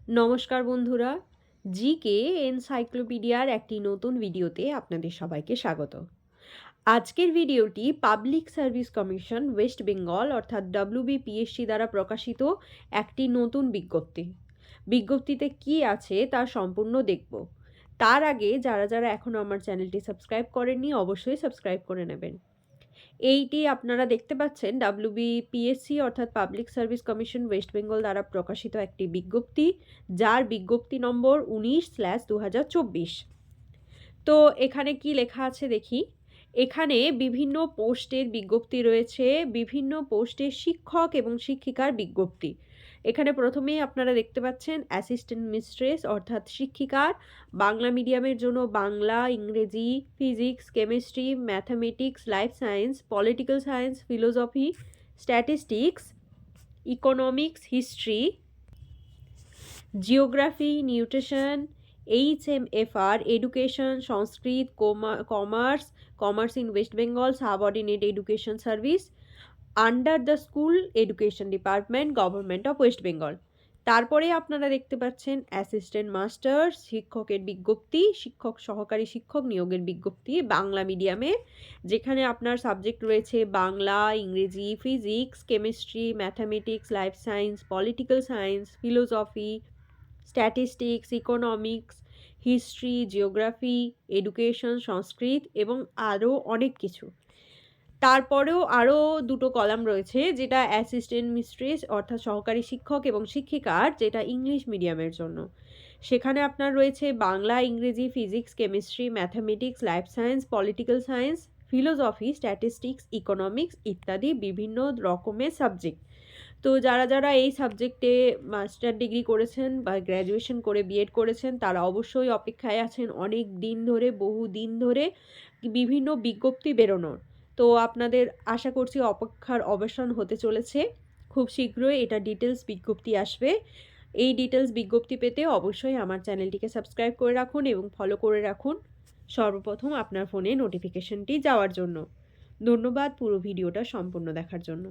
নমস্কার বন্ধুরা, জিকে এনসাইক্লোপিডিয়ার একটি নতুন ভিডিওতে আপনাদের সবাইকে স্বাগত। আজকের ভিডিওটি public service commission West Bengal অর্থাৎ WBPSC দ্বারা প্রকাশিত একটি নতুন বিজ্ঞপ্তি। বিজ্ঞপ্তিতে কি আছে তা সম্পূর্ণ দেখব। তার আগে যারা এখনও আমার চ্যানেলটি সাবস্ক্রাইব করেননি অবশ্যই সাবস্ক্রাইব করে নেবেন। এইটি আপনারা দেখতে পাচ্ছেন WBPSC অর্থাৎ public service commission West Bengal দ্বারা প্রকাশিত একটি বিজ্ঞপ্তি, যার বিজ্ঞপ্তি নম্বর 19/2024। তো এখানে কি লেখা আছে দেখি। এখানে বিভিন্ন পোস্টের বিজ্ঞপ্তি রয়েছে, বিভিন্ন পোস্টের শিক্ষক এবং শিক্ষিকার বিজ্ঞপ্তি। এখানে প্রথমেই আপনারা দেখতে পাচ্ছেন অ্যাসিস্ট্যান্ট মিস্ট্রেস অর্থাৎ শিক্ষিকার, বাংলা মিডিয়ামের জন্য বাংলা, ইংরেজি, physics, chemistry, mathematics, life science, political science, philosophy, statistics, economics, history, geography, nutrition, HMFR, education, Sanskrit, commerce in West Bengal, subordinate education service under the school education department, government of West Bengal. তারপরে আপনারা দেখতে পাচ্ছেন assistant master শিক্ষকের বিজ্ঞপ্তি, সহকারী শিক্ষক নিয়োগের বিজ্ঞপ্তি বাংলা মিডিয়ামে, যেখানে আপনার সাবজেক্ট রয়েছে বাংলা, ইংরেজি, physics, chemistry, mathematics, life science, political science, philosophy, statistics, economics, history, geography, education, Sanskrit এবং আরও অনেক কিছু। তারপরেও আরও দুটো কলাম রয়েছে, যেটা অ্যাসিস্ট্যান্ট মিস্ট্রেস অর্থাৎ সহকারী শিক্ষক এবং শিক্ষিকার, যেটা ইংলিশ মিডিয়ামের জন্য। সেখানে আপনার রয়েছে বাংলা, ইংরেজি, physics, chemistry, mathematics, life science, political science, philosophy, statistics, economics ইত্যাদি বিভিন্ন রকমের সাবজেক্ট। তো যারা এই সাবজেক্টে মাস্টার ডিগ্রি করেছেন বা গ্র্যাজুয়েশন করে বিএড করেছেন, তারা অবশ্যই অপেক্ষায় আছেন অনেক দিন ধরে, বহু দিন ধরে বিভিন্ন বিজ্ঞপ্তি বেরোনোর। তো আপনাদের আশা করছি অপেক্ষার অবসান হতে চলেছে। খুব শীঘ্রই এটা ডিটেলস বিজ্ঞপ্তি আসবে। এই ডিটেলস বিজ্ঞপ্তি পেতে অবশ্যই আমার চ্যানেলটিকে সাবস্ক্রাইব করে রাখুন এবং ফলো করে রাখুন সর্বপ্রথম আপনার ফোনে নোটিফিকেশনটি যাওয়ার জন্য। ধন্যবাদ পুরো ভিডিওটা সম্পূর্ণ দেখার জন্য।